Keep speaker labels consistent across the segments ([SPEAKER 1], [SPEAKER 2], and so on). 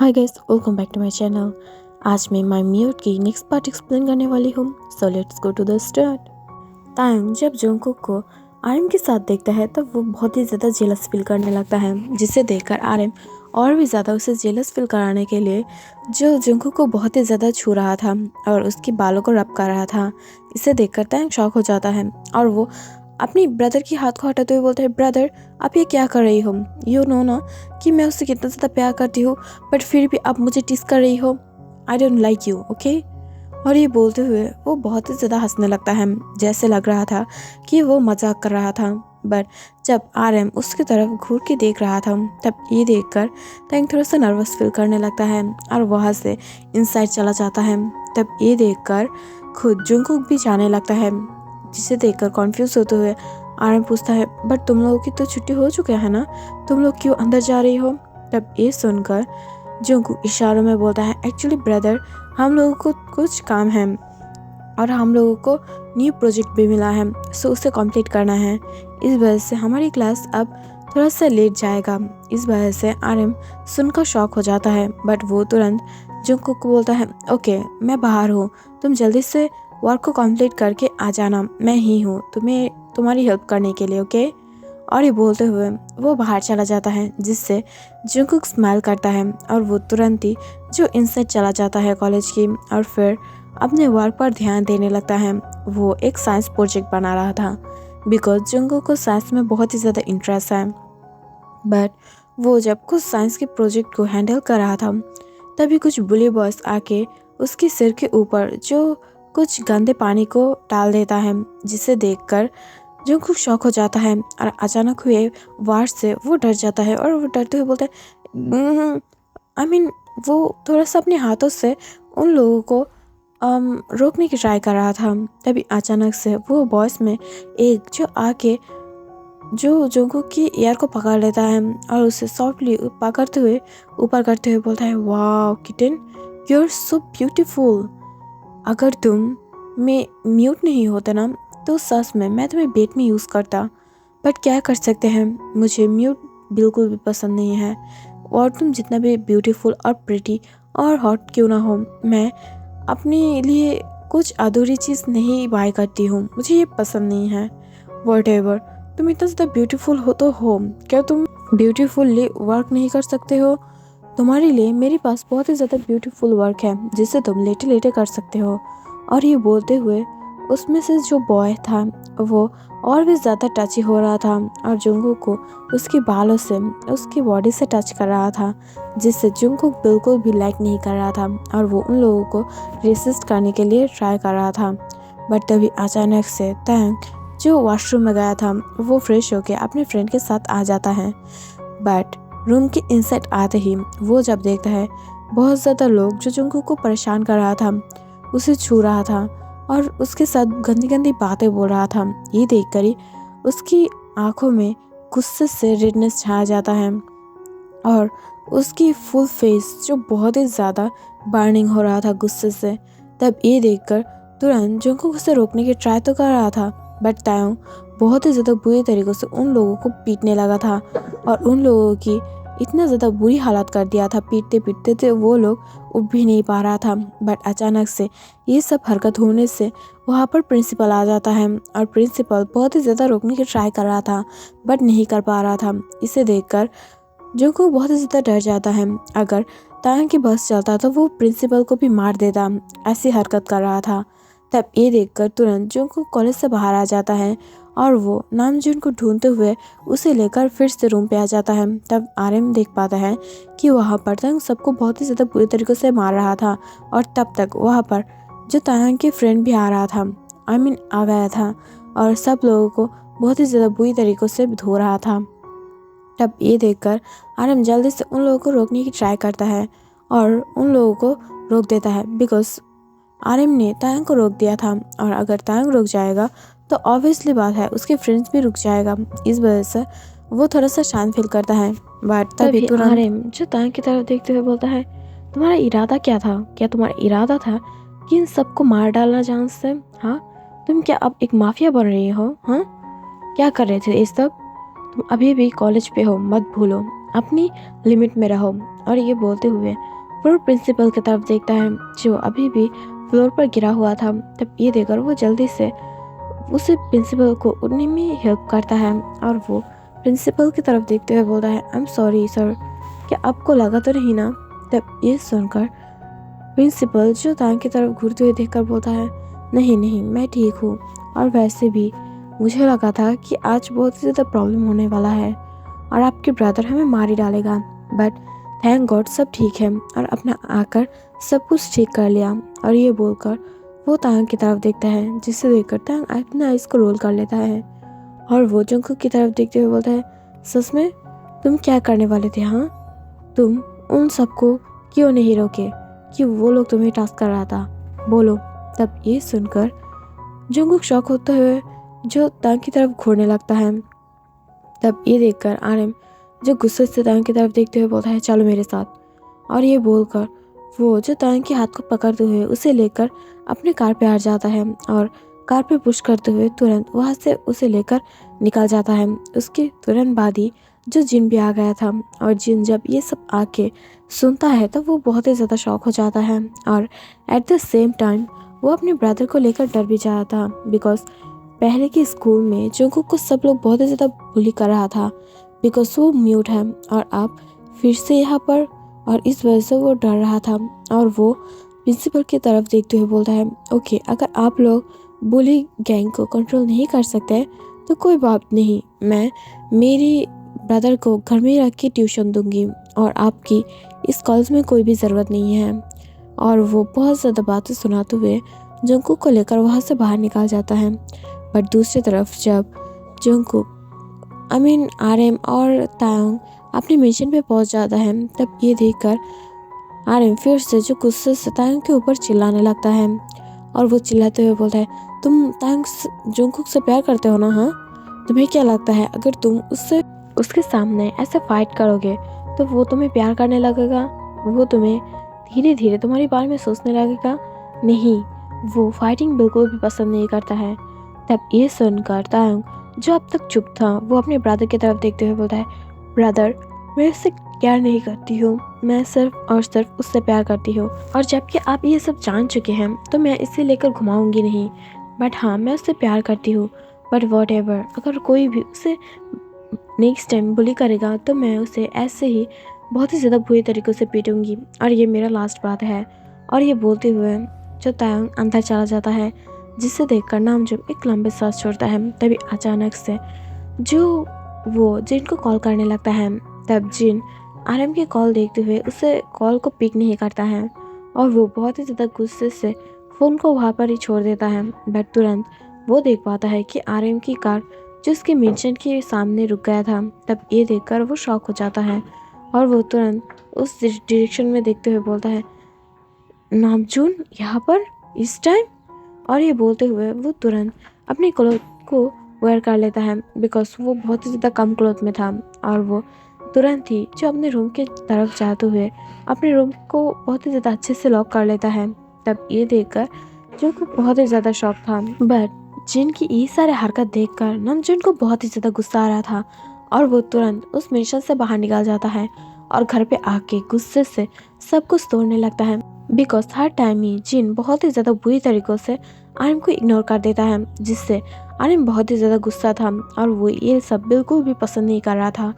[SPEAKER 1] Hi guys, welcome back to my channel. आज मैं my mute की नेक्स्ट पार्ट एक्सप्लेन करने वाली हूँ। So let's go to the start. Taehyung जब जंगकुक को आरएम के साथ देखता है तब वो बहुत ही ज़्यादा जेलस फील करने लगता है, जिसे देखकर आरएम और भी ज़्यादा उसे जेलस फील कराने के लिए जो जंगकुक को बहुत ही ज़्यादा छू रहा था और उसके बालों को रब कर रहा था। इसे देखकर तायंग शॉक हो जाता है और वो अपनी ब्रदर की हाथ को हटाते हुए बोलता है, ब्रदर आप ये क्या कर रही हो? यू नो ना कि मैं उससे कितना ज़्यादा प्यार करती हूँ, बट फिर भी आप मुझे टिस कर रही हो। I don't like you, okay. और ये बोलते हुए वो बहुत ही ज़्यादा हंसने लगता है, जैसे लग रहा था कि वो मजाक कर रहा था। बट जब आरएम उसकी तरफ घूर के देख रहा था तब ये देखकर तायंग थोड़ा सा नर्वस फील करने लगता है और वहाँ से इनसाइड चला जाता है। तब ये देखकर खुद जंगकुक भी जाने लगता है, जिसे देखकर कॉन्फ्यूज होते हुए आरएम पूछता है, बट तुम लोगों की तो छुट्टी हो चुकी है ना, तुम लोग क्यों अंदर जा रही हो? तब ये सुनकर जंगकुक इशारों में बोलता है, एक्चुअली ब्रदर हम लोगों को कुछ काम है और हम लोगों को न्यू प्रोजेक्ट भी मिला है, सो उसे कंप्लीट करना है। इस वजह से हमारी क्लास अब थोड़ा सा लेट जाएगा। इस वजह से आरएम सुनकर शॉक हो जाता है, बट वो तुरंत जंगकुक को बोलता है, ओके मैं बाहर हूँ, तुम जल्दी से वर्क को कंप्लीट करके आ जाना, मैं ही हूँ तुम्हारी हेल्प करने के लिए, ओके। और ये बोलते हुए वो बाहर चला जाता है, जिससे जंगकुक स्माइल करता है और वो तुरंत ही जो इनसाइड चला जाता है कॉलेज की और फिर अपने वर्क पर ध्यान देने लगता है। वो एक साइंस प्रोजेक्ट बना रहा था बिकॉज जंगकुक को साइंस में बहुत ही ज़्यादा इंटरेस्ट है। बट वो जब कुछ साइंस के प्रोजेक्ट को हैंडल कर रहा था तभी कुछ बुली बॉयज आके उसके सिर के ऊपर जो कुछ गंदे पानी को डाल देता है, जिसे देखकर जंगकुक शॉक हो जाता है और अचानक हुए वार से वो डर जाता है और वो डरते हुए बोलता है, वो थोड़ा सा अपने हाथों से उन लोगों को रोकने की ट्राई कर रहा था। तभी अचानक से वो बॉयज में एक जो आके जो जंगकुक की ईयर को पकड़ लेता है और उसे सॉफ्टली पकड़ते हुए ऊपर करते हुए बोलता है, wow kitten, you are so beautiful. अगर तुम में म्यूट नहीं होता ना तो सच में मैं तुम्हें बेट में यूज़ करता, बट क्या कर सकते हैं, मुझे म्यूट बिल्कुल भी पसंद नहीं है। और तुम जितना भी ब्यूटीफुल और प्रिटी और हॉट क्यों ना हो, मैं अपने लिए कुछ अधूरी चीज़ नहीं बाय करती हूँ, मुझे ये पसंद नहीं है। व्हाटएवर, तुम इतना ज़्यादा ब्यूटीफुल हो तो हो, क्या तुम ब्यूटीफुल्ली वर्क नहीं कर सकते हो? तुम्हारे लिए मेरे पास बहुत ही ज़्यादा ब्यूटीफुल वर्क है जिसे तुम लेटे लेटे कर सकते हो। और ये बोलते हुए उसमें से जो बॉय था वो और भी ज़्यादा टची हो रहा था और जंगकुक को उसके बालों से उसकी बॉडी से टच कर रहा था, जिससे जंगकुक बिल्कुल भी लाइक नहीं कर रहा था और वो उन लोगों को रेसिस्ट करने के लिए ट्राई कर रहा था। बट तभी अचानक से तायंग जो वॉशरूम में गया था वो फ्रेश होकर अपने फ्रेंड के साथ आ जाता है। बट रूम के इनसाइड आते ही वो जब देखता है बहुत ज़्यादा लोग जो जंगकुक को परेशान कर रहा था, उसे छू रहा था और उसके साथ गंदी गंदी बातें बोल रहा था, ये देखकर ही उसकी आंखों में गुस्से से रेडनेस छा जाता है और उसकी फुल फेस जो बहुत ही ज़्यादा बर्निंग हो रहा था गुस्से से। तब ये देखकर तुरंत जंगकुक उसे रोकने की ट्राई तो कर रहा था, बट तायंग बहुत ही ज़्यादा बुरी तरीक़ों से उन लोगों को पीटने लगा था और उन लोगों की इतना ज़्यादा बुरी हालत कर दिया था, पीटते पीटते थे वो लोग उठ भी नहीं पा रहा था। बट अचानक से ये सब हरकत होने से वहाँ पर प्रिंसिपल आ जाता है और प्रिंसिपल बहुत ही ज़्यादा रोकने की ट्राई कर रहा था बट नहीं कर पा रहा था। इसे देखकर जंगकुक बहुत ही ज़्यादा डर जाता है, अगर तायंग की बस चलता तो वो प्रिंसिपल को भी मार देता, ऐसी हरकत कर रहा था। तब ये देखकर तुरंत जंगकुक कॉलेज से बाहर आ जाता है और वो नामजून को ढूंढते हुए उसे लेकर फिर से रूम पे आ जाता है। तब आरएम देख पाता है कि वहाँ पर तायंग सबको बहुत ही ज़्यादा बुरी तरीके से मार रहा था और तब तक वहाँ पर जो तायंग के फ्रेंड भी आ रहा था, आ गया था और सब लोगों को बहुत ही ज़्यादा बुरी तरीक़ों से धो रहा था। तब ये देखकर आरएम जल्दी से उन लोगों को रोकने की ट्राई करता है और उन लोगों को रोक देता है, बिकॉज आरएम ने तायंग को रोक दिया था और अगर तायंग रुक जाएगा तो ऑब्वियसली बात है उसके फ्रेंड्स भी रुक जाएगा। इस वजह से वो थोड़ा सा शांत फील करता है। बट तभी तुरंत आरएम जो तायंग की तरफ देखते हुए बोलता है, तुम्हारा इरादा क्या था? क्या तुम्हारा इरादा था कि इन सबको मार डालना जान से? हाँ, तुम क्या अब एक माफिया बन रही हो? हाँ, क्या कर रहे थे ये सब? तुम अभी भी कॉलेज पे हो, मत भूलो, अपनी लिमिट में रहो। और ये बोलते हुए फ्लोर प्रिंसिपल की तरफ देखता है जो अभी भी फ्लोर पर गिरा हुआ था। तब ये देखकर वो जल्दी से उसे प्रिंसिपल को उठने में हेल्प करता है और वो प्रिंसिपल की तरफ देखते हुए बोलता है, आई एम सॉरी सर, क्या आपको लगा तो नहीं ना? तब ये सुनकर प्रिंसिपल जो तांग की तरफ घूरते हुए देखकर बोलता है, नहीं नहीं मैं ठीक हूँ, और वैसे भी मुझे लगा था कि आज बहुत ही ज़्यादा प्रॉब्लम होने वाला है और आपके ब्रदर हमें मार ही डालेगा, बट थैंक गॉड सब ठीक है और अपना आकर सब कुछ ठीक कर लिया। और ये बोलकर वो तांग की तरफ देखता है, जिसे देखकर तांग अपने आइस को रोल कर लेता है और वो जंगकुक की तरफ देखते हुए बोलता है, सच में तुम क्या करने वाले थे? हाँ, तुम उन सबको क्यों नहीं रोके कि वो लोग तुम्हें टास्क कर रहा था, बोलो। तब ये सुनकर जंगकुक शॉक होते हुए जो तांग की तरफ घूरने लगता है। तब ये देखकर आरएम जो गुस्से से तांग की तरफ देखते हुए बोलता है, चलो मेरे साथ। और ये बोलकर वो जो तांग के हाथ को पकड़ते हुए उसे लेकर अपने कार पे आ जाता है और कार पे पुश करते हुए तुरंत वहाँ से उसे लेकर निकल जाता है। उसके तुरंत बाद ही जो जिन भी आ गया था और जिन जब ये सब आके सुनता है तो वो बहुत ही ज़्यादा शॉक हो जाता है और एट द सेम टाइम वो अपने ब्रदर को लेकर डर भी जाता था, बिकॉज पहले के स्कूल में जंगकुक को सब लोग बहुत ही ज़्यादा बुली कर रहा था बिकॉज वो म्यूट है और आप फिर से यहाँ पर, और इस वजह से वो डर रहा था। और वो प्रिंसिपल की तरफ देखते हुए बोलता है, ओके अगर आप लोग बुली गैंग को कंट्रोल नहीं कर सकते तो कोई बात नहीं, मैं मेरी ब्रदर को घर में रख के ट्यूशन दूंगी और आपकी इस कॉलेज में कोई भी ज़रूरत नहीं है। और वो बहुत ज़्यादा बातें सुनाते हुए जंगकुक को लेकर वहाँ से बाहर निकल जाता है। बट दूसरी तरफ जब जंगकुक आरएम और तायोंग अपने मिशन पे पहुंच जाता है तब ये देखकर आरएम फिर से जो गुस्से से तायोंग के ऊपर चिल्लाने लगता है और वो चिल्लाते हुए बोलता है, तुम तायोंग जंगकुक से प्यार करते हो ना? हाँ, तुम्हें क्या लगता है अगर तुम उसके सामने ऐसे फाइट करोगे तो वो तुम्हें प्यार करने लगेगा? वो तुम्हें धीरे धीरे तुम्हारे बारे में सोचने लगेगा? नहीं, वो फाइटिंग बिल्कुल भी पसंद नहीं करता है। तब ये सुनकर तायोंग जो अब तक चुप था वो अपने ब्रदर की तरफ देखते हुए बोलता है, ब्रदर मैं उससे प्यार नहीं करती हूँ, मैं सिर्फ और सिर्फ उससे प्यार करती हूँ और जबकि आप ये सब जान चुके हैं तो मैं इसे लेकर घुमाऊंगी नहीं, बट हाँ मैं उससे प्यार करती हूँ। बट वॉट एवर, अगर कोई भी उसे नेक्स्ट टाइम बुली करेगा तो मैं उसे ऐसे ही बहुत ही ज़्यादा बुरी तरीक़ों से पीटूंगी और ये मेरा लास्ट बात है। और ये बोलते हुए जो तायोंग अंदर चला जाता है, जिसे देखकर नामजूम एक लंबे सांस छोड़ता है। तभी अचानक से जो वो जिन को कॉल करने लगता है, तब जिन आरएम की कॉल देखते हुए उसे कॉल को पिक नहीं करता है और वो बहुत ही ज़्यादा गुस्से से फ़ोन को वहाँ पर ही छोड़ देता है। बट तुरंत वो देख पाता है कि आरएम की कार जो उसके मेंशन के सामने रुक गया था। तब ये देखकर वो शॉक हो जाता है और वो तुरंत उस डायरेक्शन में देखते हुए बोलता है, नामजून यहाँ पर इस टाइम? और ये बोलते हुए वो तुरंत अपने क्लोथ को वेयर कर लेता है बिकॉज वो बहुत ही ज़्यादा कम क्लोथ में था और वो तुरंत ही जो अपने रूम के तरफ जाते हुए अपने रूम को बहुत ही ज़्यादा अच्छे से लॉक कर लेता है। तब ये देखकर जो को बहुत ही ज़्यादा शॉक था, बट जिन की ये सारे हरकत देखकर नामजून को बहुत ही ज़्यादा गुस्सा आ रहा था और वो तुरंत उस मिशन से बाहर निकल जाता है और घर पे आके गुस्से से सब कुछ तोड़ने लगता है बिकॉज हर टाइम ही जिन बहुत ही ज़्यादा बुरी तरीक़ों से आर्यन को इग्नोर कर देता है, जिससे आर्यन बहुत ही ज़्यादा गुस्सा था और वो ये सब बिल्कुल भी पसंद नहीं कर रहा था।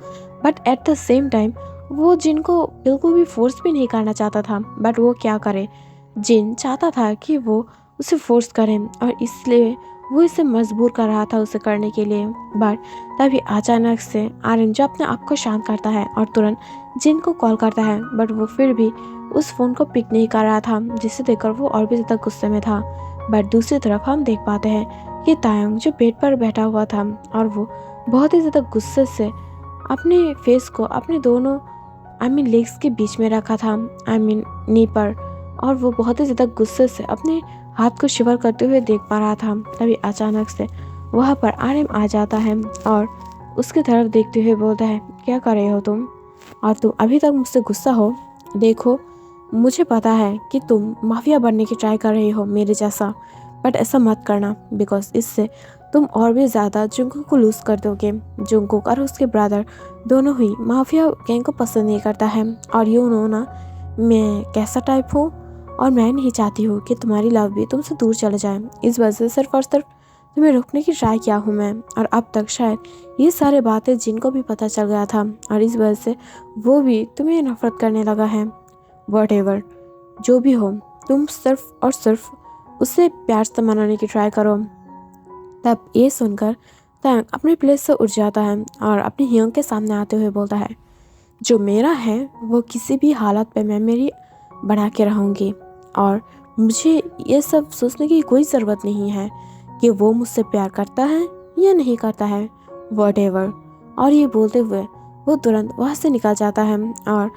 [SPEAKER 1] But at the same time वो जिन को बिल्कुल भी फोर्स भी नहीं करना चाहता था, बट वो क्या करे, जिन चाहता था कि वो उसे फोर्स करे और इसलिए वो इसे मजबूर कर रहा था उसे करने के लिए। बट तभी अचानक से आर्यन जो अपने आप को शांत करता है और तुरंत जिन को कॉल करता है, बट वो फिर भी उस फ़ोन को पिक नहीं कर रहा था, जिसे देखकर वो और भी ज़्यादा गुस्से में था। बट दूसरी तरफ हम देख पाते हैं कि तायोंग जो बेड पर बैठा हुआ था और वो बहुत ही ज़्यादा गुस्से से अपने फेस को अपने दोनों लेग्स के बीच में रखा था, नी पर, और वो बहुत ही ज़्यादा गुस्से से अपने हाथ को शिवर करते हुए देख पा रहा था। तभी अचानक से वहाँ पर आरएम आ जाता है और उसकी तरफ देखते हुए बोलता है, क्या कर रहे हो तुम, और तुम अभी तक मुझसे गुस्सा हो? देखो मुझे पता है कि तुम माफिया बनने की ट्राई कर रही हो मेरे जैसा, बट ऐसा मत करना बिकॉज इससे तुम और भी ज़्यादा जुंगकुक को लूज कर दोगे। जुंगकुक और उसके ब्रदर दोनों ही माफिया गैंग को पसंद नहीं करता है, और यू नो ना मैं कैसा टाइप हूँ, और मैं नहीं चाहती हूँ कि तुम्हारी लव भी तुमसे दूर चले जाए। इस वजह से सिर्फ और सिर्फ तुम्हें रोकने की ट्राई किया हूँ मैं, और अब तक शायद ये सारे बातें जिनको भी पता चल गया था, और इस वजह से वो भी तुम्हें नफरत करने लगा है। व्हाटएवर जो भी हो, तुम सिर्फ और सिर्फ उसे प्यार से मनाने की ट्राई करो। तब ये सुनकर तैंग अपने प्लेस से उठ जाता है और अपनी हियोंग के सामने आते हुए बोलता है, जो मेरा है वो किसी भी हालत पे मैं मेरी बना के रहूँगी, और मुझे ये सब सोचने की कोई ज़रूरत नहीं है कि वो मुझसे प्यार करता है या नहीं करता है। व्हाटएवर। और ये बोलते हुए वो तुरंत वहाँ से निकल जाता है, और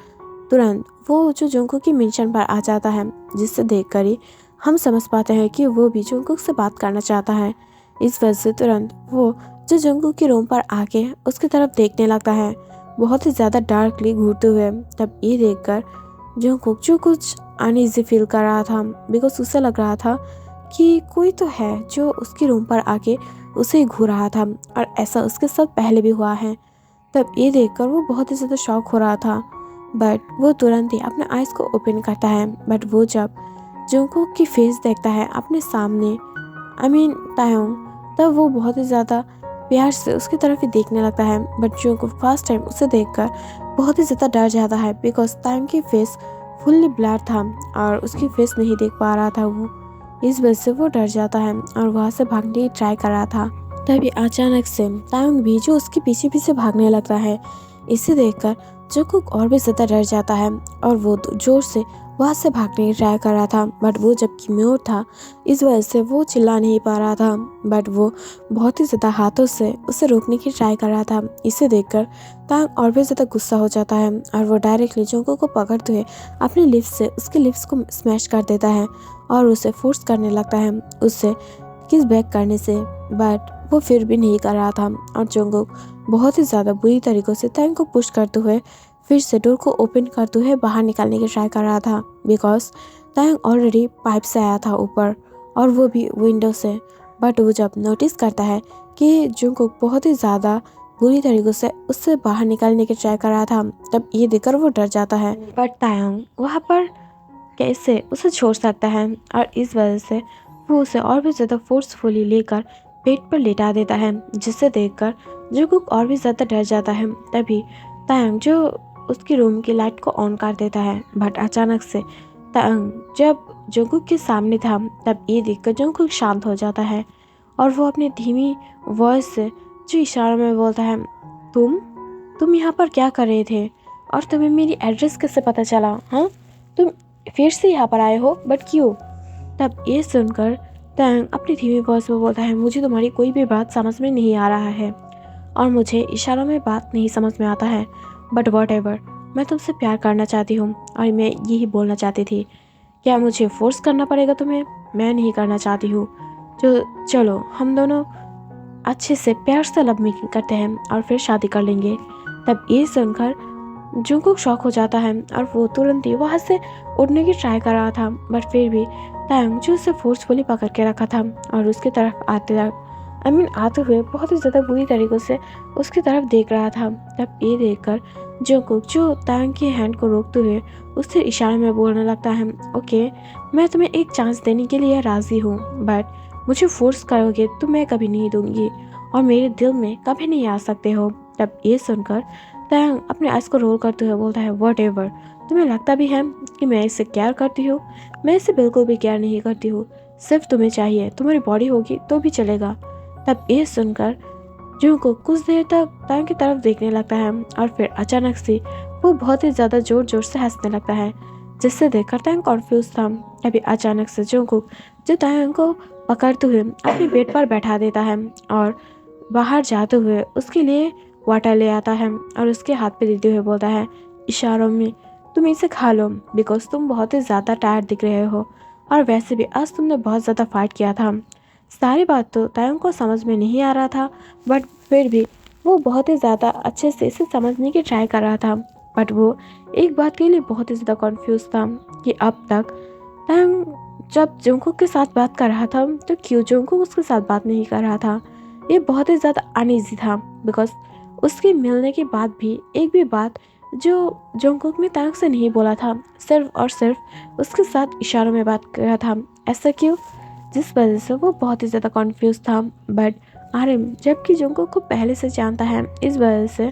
[SPEAKER 1] तुरंत वो जो जुंगकुक की मेंशन पर आ जाता है, जिससे देखकर ही हम समझ पाते हैं कि वो भी जुंगकुक से बात करना चाहता है। इस वजह से तुरंत वो जो जुंगकुक के रूम पर आके उसकी तरफ देखने लगता है, बहुत ही ज़्यादा डार्कली घूरते हुए। तब ये देखकर जुंगकुक जो कुछ अनईजी फील कर रहा था, बिकॉज उसे लग रहा था कि कोई तो है जो उसके रूम पर आके उसे घूर रहा था, और ऐसा उसके साथ पहले भी हुआ है। तब ये देखकर वो बहुत ही ज़्यादा शॉक हो रहा था, बट वो तुरंत ही अपने आइज़ को ओपन करता है। बट वो जब जुंगकुक की फेस देखता है अपने सामने, तायोंग, तब वो बहुत ही ज़्यादा प्यार से उसकी तरफ ही देखने लगता है। बट जुंगकुक फर्स्ट टाइम उसे देखकर बहुत ही ज़्यादा डर जाता है, बिकॉज तायोंग की फेस फुल्ली ब्लर था और उसकी फेस नहीं देख पा रहा था वो। इस वजह से वो डर जाता है और वहाँ से भागने की ट्राई कर रहा था। तभी अचानक से तायोंग भी जो उसके पीछे पीछे भागने लगता है। इसे देखकर जुंगकुक और भी ज़्यादा डर जाता है, और वो जोर से वहाँ से भागने की ट्राई कर रहा था। बट वो जबकि म्यूट था, इस वजह से वो चिल्ला नहीं पा रहा था, बट वो बहुत ही ज़्यादा हाथों से उसे रोकने की ट्राई कर रहा था। इसे देखकर तांग और भी ज़्यादा गुस्सा हो जाता है, और वो डायरेक्टली जुंगकुक को पकड़ते हुए अपने लिप्स से उसके लिप्स को स्मैश कर देता है, और उसे फोर्स करने लगता है उससे किस बैक करने से। बट वो फिर भी नहीं कर रहा था, और जुंगकुक बहुत ही ज़्यादा बुरी तरीक़ों से तांग को पुश करते हुए फिर से डोर को ओपन करते हुए बाहर निकालने की ट्राई कर रहा था, बिकॉज तांग ऑलरेडी पाइप से आया था ऊपर, और वो भी विंडो से। बट वो जब नोटिस करता है कि जुंगकुक बहुत ही ज़्यादा बुरी तरीक़ों से उससे बाहर निकालने की ट्राई कर रहा था, तब ये देखकर वो डर जाता है। बट तांग वहाँ पर कैसे उसे छोड़ सकता है, और इस वजह से वो उसे और भी ज़्यादा फोर्सफुली लेकर पेट पर लेटा देता है, जिसे देखकर जुंगकुक और भी ज़्यादा डर जाता है। तभी तांग जो उसकी रूम की लाइट को ऑन कर देता है, बट अचानक से तांग जब जुंगकुक के सामने था, तब ये देखकर जुंगकुक शांत हो जाता है, और वो अपनी धीमी वॉइस से जो इशारों में बोलता है, तुम यहाँ पर क्या कर रहे थे, और तुम्हें मेरी एड्रेस कैसे पता चला? हाँ, तुम फिर से यहाँ पर आए हो, बट क्यों? तब ये सुनकर तांग अपनी धीमी वॉइस में बोलता है, मुझे तुम्हारी कोई भी बात समझ में नहीं आ रहा है, और मुझे इशारों में बात नहीं समझ में आता है, बट व्हाटएवर, मैं तुमसे प्यार करना चाहती हूँ, और मैं यही बोलना चाहती थी। क्या मुझे फोर्स करना पड़ेगा तुम्हें? मैं नहीं करना चाहती हूँ। जो चलो हम दोनों अच्छे से प्यार से लव मेकिंग करते हैं और फिर शादी कर लेंगे। तब ये सुनकर जुंगकुक शॉक हो जाता है, और वो तुरंत ही वहाँ से उड़ने की ट्राई कर रहा था, बट फिर भी तांग जो उसे फोर्सफुली पकड़ के रखा था और उसकी तरफ आते हुए बहुत ही ज़्यादा बुरी तरीक़ों से उसकी तरफ देख रहा था। तब ये देखकर जुंगकुक जो तांग के हैंड को रोकते हुए उससे इशारे में बोलने लगता है, ओके, मैं तुम्हें एक चांस देने के लिए राज़ी हूँ, बट मुझे फोर्स करोगे तो मैं कभी नहीं दूंगी, और मेरे दिल में कभी नहीं आ सकते हो। तब ये सुनकर तांग अपने आइज़ को रोल करते हुए बोलता है, व्हाटएवर, तुम्हें लगता भी है कि मैं इससे केयर करती हूँ? मैं इससे बिल्कुल भी केयर नहीं करती हूँ। सिर्फ तुम्हें चाहिए, तुम्हारी बॉडी होगी तो भी चलेगा। तब ये सुनकर जुंगकुक कुछ देर तक तांग की तरफ देखने लगता है, और फिर अचानक से वो बहुत ही ज़्यादा ज़ोर ज़ोर से हंसने लगता है, जिससे देखकर तांग कॉन्फ्यूज था। तभी अचानक से जुंगकुक जो तांग को पकड़ते हुए अपने बेड पर बैठा देता है, और बाहर जाते हुए उसके लिए वाटर ले आता है, और उसके हाथ पे देते हुए बोलता है इशारों में, तुम इसे खा लो, बिकॉज तुम बहुत ही ज़्यादा टायर्ड दिख रहे हो, और वैसे भी आज तुमने बहुत ज़्यादा फाइट किया था। सारी बात तो तायोंग को समझ में नहीं आ रहा था, बट फिर भी वो बहुत ही ज़्यादा अच्छे से इसे समझने की ट्राई कर रहा था। बट वो एक बात के लिए बहुत ही ज़्यादा कन्फ्यूज था कि अब तक तायोंग जब जुंगकुक के साथ बात कर रहा था तो क्यों जुंगकुक उसके साथ बात नहीं कर रहा था। ये बहुत ही ज़्यादा अनईजी था बिकॉज उसके मिलने के बाद भी एक भी बात जो जंगकुक ने तांग से नहीं बोला था, सिर्फ और सिर्फ उसके साथ इशारों में बात किया था। ऐसा क्यों? जिस वजह से वो बहुत ही ज़्यादा कॉन्फ्यूज था। बट आर्यन जबकि जंगकुक को पहले से जानता है, इस वजह से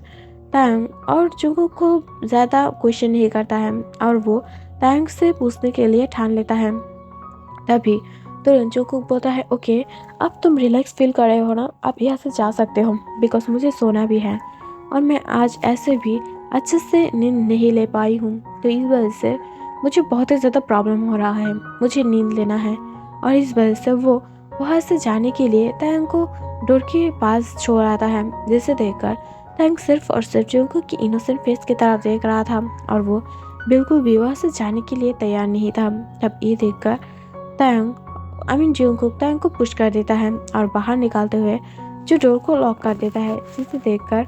[SPEAKER 1] तांग और जंगकुक को ज़्यादा क्वेश्चन नहीं करता है और वो तांग से पूछने के लिए ठान लेता है। तभी तुरंत जंगकुक बोलता है, ओके अब तुम रिलैक्स फील कर रहे हो ना, आप यहाँ से जा सकते हो बिकॉज मुझे सोना भी है और मैं आज ऐसे भी अच्छे से नींद नहीं ले पाई हूँ, तो इस वजह से मुझे बहुत ही ज़्यादा प्रॉब्लम हो रहा है, मुझे नींद लेना है। और इस वजह से वो वहाँ से जाने के लिए तांग को डोर के पास छोड़ आता है, जिसे देखकर तांग सिर्फ और सिर्फ जंगकुक की इनोसेंट फेस की तरफ देख रहा था और वो बिल्कुल भी वहाँ से जाने के लिए तैयार नहीं था। तब ये देखकर जंगकुक तांग को पुश कर देता है और बाहर निकालते हुए जो डोर को लॉक कर देता है, जिसे देखकर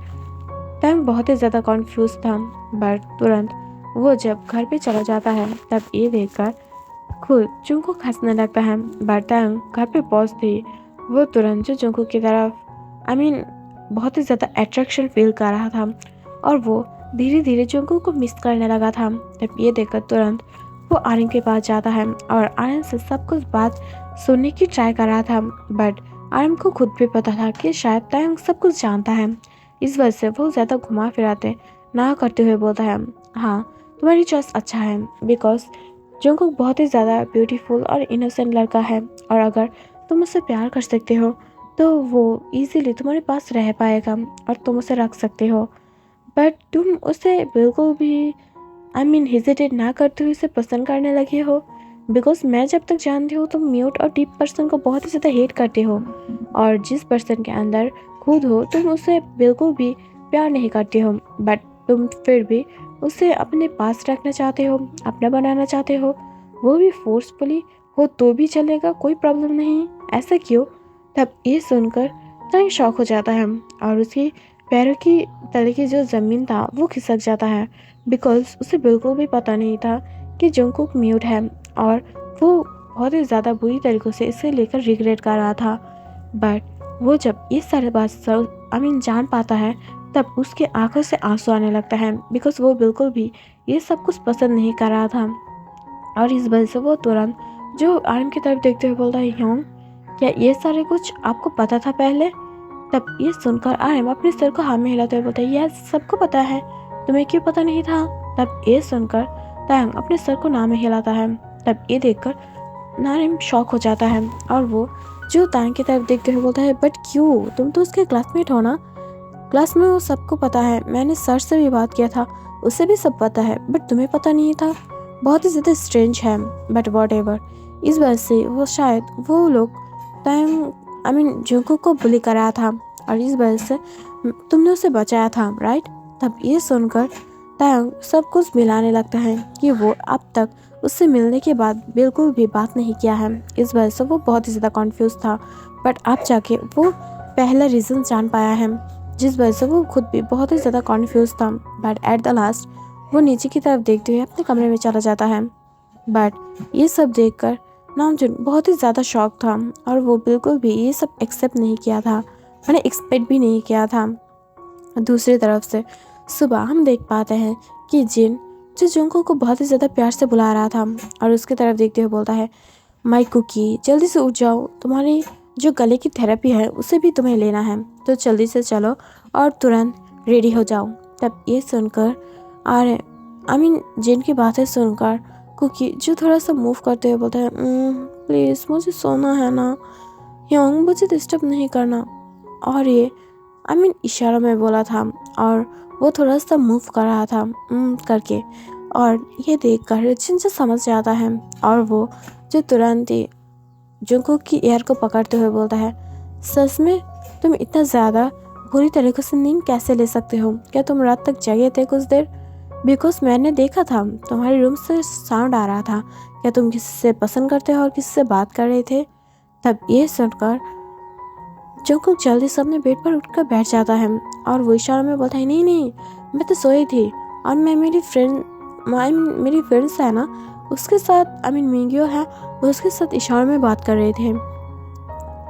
[SPEAKER 1] तांग बहुत ही ज़्यादा कॉन्फ्यूज था। बट तुरंत वो जब घर पे चला जाता है तब ये देखकर खुद जंगकुक हंसने लगता है। बट तांग घर पे पहुंचते वो तुरंत जो जंगकुक की तरफ बहुत ही ज़्यादा अट्रैक्शन फील कर रहा था और वो धीरे धीरे जंगकुक को मिस करने लगा था। तब ये देखकर तुरंत वो आर्यन के पास जाता है और आर्यन से सब कुछ बात सुनने की ट्राई कर रहा था। बट आर्यन को खुद भी पता था कि शायद तांग सब कुछ जानता है, इस वजह से वो ज़्यादा घुमा फिराते ना करते हुए बोलता है, हाँ तुम्हारी चॉइस अच्छा है बिकॉज जंगकुक बहुत ही ज़्यादा ब्यूटीफुल और इनोसेंट लड़का है और अगर तुम उससे प्यार कर सकते हो तो वो इजीली तुम्हारे पास रह पाएगा और तुम उसे रख सकते हो। बट तुम उसे बिल्कुल भी हेजिटेट ना करते हुए उसे पसंद करने लगे हो बिकॉज मैं जब तक जानती हूँ तुम म्यूट और डीप पर्सन को बहुत ही ज़्यादा हेट करते हो और जिस पर्सन के अंदर खुद हो तुम उसे बिल्कुल भी प्यार नहीं करते हो, बट तुम फिर भी उसे अपने पास रखना चाहते हो, अपना बनाना चाहते हो, वो भी फोर्सफुली हो तो भी चलेगा, कोई प्रॉब्लम नहीं, ऐसा क्यों? तब ये सुनकर तांग शॉक हो जाता है और उसकी पैरों की तले की जो ज़मीन था वो खिसक जाता है बिकॉज उसे बिल्कुल भी पता नहीं था कि जंगकुक म्यूट है और वो बहुत ही ज़्यादा बुरी तरीक़ों से इसे लेकर रिग्रेट कर रहा था। बट वो जब ये सारे बात जान पाता है तब उसके आंखों से आंसू आने लगता है बिकॉज वो बिल्कुल भी ये सब कुछ पसंद नहीं कर रहा था और इस वजह से वो तुरंत जो आर्यन की तरफ देखते हुए बोलता है, ह्योंग क्या ये सारे कुछ आपको पता था पहले? तब ये सुनकर आर्यन अपने सिर को हाँ में हिलाते हुए बोलता है, यह सबको पता है, तुम्हें क्यों पता नहीं था? तब ये सुनकर तांग अपने सर को ना में हिलाता है। तब ये देखकर नारिम शॉक हो जाता है और वो जो तांग की तरफ देखते हुए बोलता है, बट क्यों, तुम तो उसके क्लासमेट हो ना? क्लास में वो सबको पता है, मैंने सर से भी बात किया था, उसे भी सब पता है, बट तुम्हें पता नहीं था, बहुत ही ज़्यादा स्ट्रेंज है। बट वॉट एवर, इस वजह से वो शायद वो लोग तांग जंगकुक को बुली कराया था और इस वजह से तुमने उसे बचाया था, राइट? तब ये सुनकर तांग सब कुछ मिलाने लगता है कि वो अब तक उससे मिलने के बाद बिल्कुल भी बात नहीं किया है, इस वजह से वो बहुत ही ज़्यादा कॉन्फ्यूज़ था। बट अब जाके वो पहला रीज़न जान पाया है, जिस वजह से वो खुद भी बहुत ही ज़्यादा कॉन्फ्यूज़ था। बट एट द लास्ट वो नीचे की तरफ देखते हुए अपने कमरे में चला जाता है। बट ये सब देखकर नामजुन बहुत ही ज़्यादा शॉक था और वो बिल्कुल भी ये सब एक्सेप्ट नहीं किया था, मैंने एक्सपेक्ट भी नहीं किया था। दूसरी तरफ से सुबह हम देख पाते हैं कि जिन जो जंगकुक को बहुत ही ज़्यादा प्यार से बुला रहा था और उसकी तरफ देखते हुए बोलता है, माय कुकी जल्दी से उठ जाओ, तुम्हारी जो गले की थेरेपी है उसे भी तुम्हें लेना है, तो जल्दी से चलो और तुरंत रेडी हो जाओ। तब ये सुनकर और जिन की बातें सुनकर कुकी जो थोड़ा सा मूव करते हुए बोलता है, प्लीज़ मुझे सोना है ना, ह्योंग मुझे डिस्टर्ब नहीं करना। और ये इशारों में बोला था और वो थोड़ा सा मूव कर रहा था करके, और ये देखकर जिनसे समझ जाता है और वो जो तुरंत ही जंगकुक की एयर को पकड़ते हुए बोलता है, सच में तुम इतना ज़्यादा बुरी तरीके से नींद कैसे ले सकते हो? क्या तुम रात तक जगे थे कुछ देर? बिकॉज मैंने देखा था तुम्हारे रूम से साउंड आ रहा था, क्या तुम किसी से पसंद करते हो और किसी से बात कर रहे थे? तब ये सुनकर जंगकुक जल्दी से अपने बेड पर उठकर बैठ जाता है और वो इशारों में बोलता है, नहीं नहीं मैं तो सोई थी और मैं मेरी फ्रेंड्स है ना उसके साथ मिंगियो है उसके साथ इशारों में बात कर रहे थे।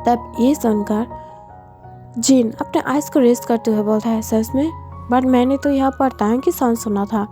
[SPEAKER 1] तब ये सुनकर जिन अपने आइज को रेस्ट करते हुए बोलता है, सच में? बट मैंने तो यहाँ पर तायंग की साउंड सुना था।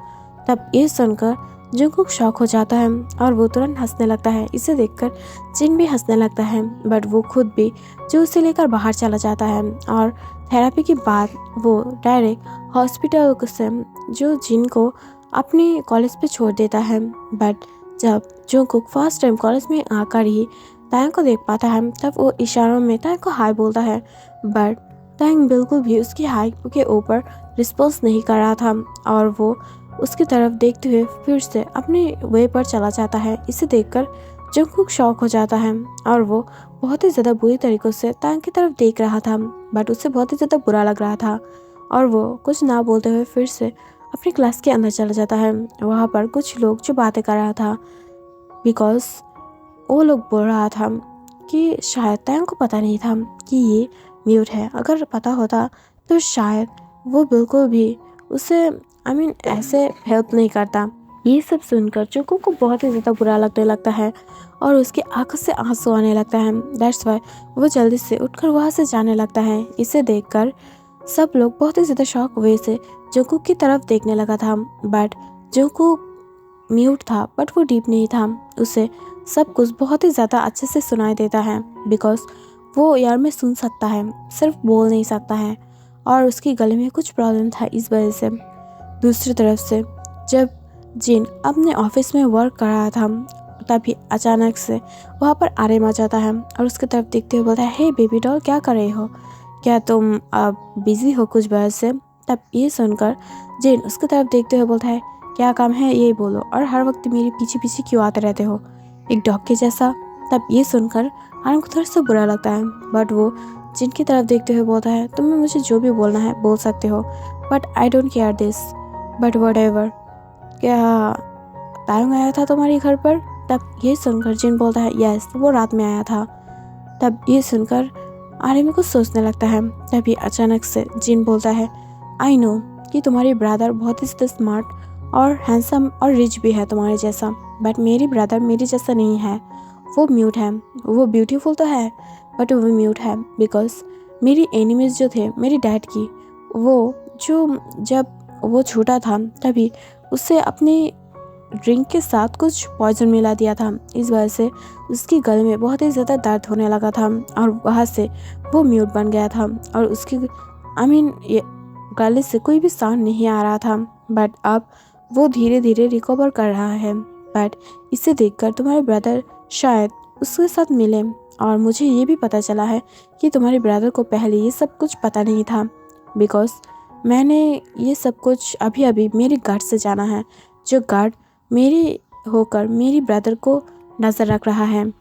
[SPEAKER 1] तब ये सुनकर जंगकुक शॉक हो जाता है और वो तुरंत हंसने लगता है। इसे देखकर जिन भी हंसने लगता है, बट वो खुद भी जो उसे लेकर बाहर चला जाता है और थेरेपी के बाद वो डायरेक्ट हॉस्पिटल से जो जिन को अपने कॉलेज पे छोड़ देता है। बट जब जंगकुक फर्स्ट टाइम कॉलेज में आकर ही तायंग को देख पाता है, तब वो इशारों में तायंग को हाय बोलता है, बट तायंग बिल्कुल भी उसकी हाय के ऊपर रिस्पॉन्स नहीं कर रहा था और वो उसकी तरफ देखते हुए फिर से अपने वे पर चला जाता है। इसे देखकर जंगकुक शॉक हो जाता है और वो बहुत ही ज़्यादा बुरी तरीक़ों से तायंग की तरफ देख रहा था, बट उसे बहुत ही ज़्यादा बुरा लग रहा था और वो कुछ ना बोलते हुए फिर से अपनी क्लास के अंदर चला जाता है। वहाँ पर कुछ लोग जो बातें कर रहा था, बिकॉज वो लोग बोल रहा था कि शायद तायंग को पता नहीं था कि ये म्यूट है। अगर पता होता तो शायद वो बिल्कुल भी उसे ऐसे हेल्प नहीं करता। ये सब सुनकर जंगकुक को बहुत ही ज़्यादा बुरा लगने लगता है और उसकी आंखों से आंसू आने लगता है। दैट्स वाई वो जल्दी से उठकर वहाँ से जाने लगता है। इसे देखकर सब लोग बहुत ही ज़्यादा शॉक हुए से जंगकुक की तरफ देखने लगा था, बट जंगकुक म्यूट था, बट वो डीप नहीं था। उसे सब कुछ बहुत ही ज़्यादा अच्छे से सुनाई देता है, बिकॉज वो यार में सुन सकता है, सिर्फ बोल नहीं सकता है और उसकी गले में कुछ प्रॉब्लम था इस वजह से। दूसरी तरफ से जब जिन अपने ऑफिस में वर्क कर रहा था, तभी अचानक से वहाँ पर आर्यन आ जाता है और उसकी तरफ देखते हुए बोलता है, हे बेबी डॉल, क्या कर रहे हो? क्या तुम अब बिजी हो कुछ वजह से? तब ये सुनकर जिन उसकी तरफ देखते हुए बोलता है, क्या काम है ये बोलो, और हर वक्त मेरे पीछे पीछे क्यों आते रहते हो, एक डॉग के जैसा? तब ये सुनकर आर्यन को थोड़ा सा बुरा लगता है, बट वो जिन की तरफ देखते हुए बोलता है, तुम्हें मुझे जो भी बोलना है बोल सकते हो, but I don't care this, but whatever. क्या तायंग आया था तुम्हारे घर पर? तब ये सुनकर जिन बोलता है, यस, वो रात में आया था। तब ये सुनकर आर्यन कुछ सोचने लगता है। तभी अचानक से जिन बोलता है, आई नो कि तुम्हारी ब्रदर बहुत ही स्मार्ट और हैंडसम और रिच भी है तुम्हारे जैसा, बट मेरी ब्रदर मेरे जैसा नहीं है, वो म्यूट है। वो ब्यूटीफुल तो है, बट वो म्यूट है, बिकॉज मेरी एनिमीज जो थे मेरी डैड की, वो जो जब वो छोटा था तभी उससे अपनी ड्रिंक के साथ कुछ पॉइजन मिला दिया था। इस वजह से उसकी गले में बहुत ही ज़्यादा दर्द होने लगा था और वहाँ से वो म्यूट बन गया था और उसकी ये गले से कोई भी साउंड नहीं आ रहा था। बट अब वो धीरे धीरे रिकवर कर रहा है। बट इसे देखकर तुम्हारे ब्रदर शायद उसके साथ मिले और मुझे ये भी पता चला है कि तुम्हारे ब्रदर को पहले ये सब कुछ पता नहीं था, बिकॉज मैंने ये सब कुछ अभी अभी मेरे गार्ड से जाना है, जो गार्ड मेरी होकर मेरी ब्रदर को नज़र रख रहा है।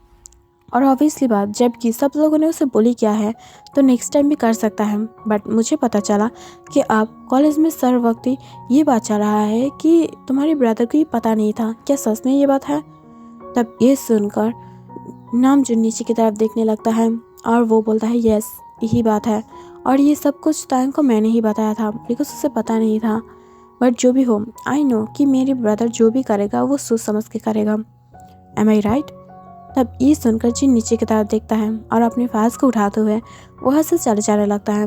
[SPEAKER 1] और ऑब्वियसली बात, जबकि सब लोगों ने उसे बोली किया है तो नेक्स्ट टाइम भी कर सकता है। बट मुझे पता चला कि आप कॉलेज में सर वक्त ही ये बात चल रहा है कि तुम्हारे ब्रदर को ये पता नहीं था। क्या सच में ये बात है? तब ये सुनकर नाम जो नीचे की तरफ देखने लगता है और वो बोलता है, यस, यही बात है और ये सब कुछ तायंग को मैंने ही बताया था, बिकॉज उसे पता नहीं था। बट जो भी हो, आई नो कि मेरे ब्रदर जो भी करेगा वो सोच समझ के करेगा। एम आई राइट? तब ये सुनकर जिन नीचे की तरफ देखता है और अपने फाइल्स को उठाते हुए वहाँ से चले जाने लगता है।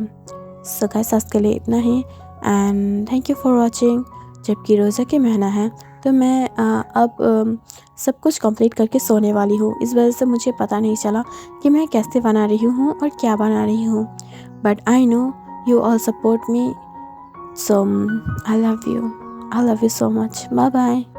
[SPEAKER 1] सो गाइस, आज के लिए इतना ही and thank you for watching. जबकि रोज़ा के महीना है तो मैं अब सब कुछ कंप्लीट करके सोने वाली हूँ। इस वजह से मुझे पता नहीं चला कि मैं कैसे बना रही हूँ और क्या बना रही हूँ, but I know you all support me, so I love you so much. Bye bye.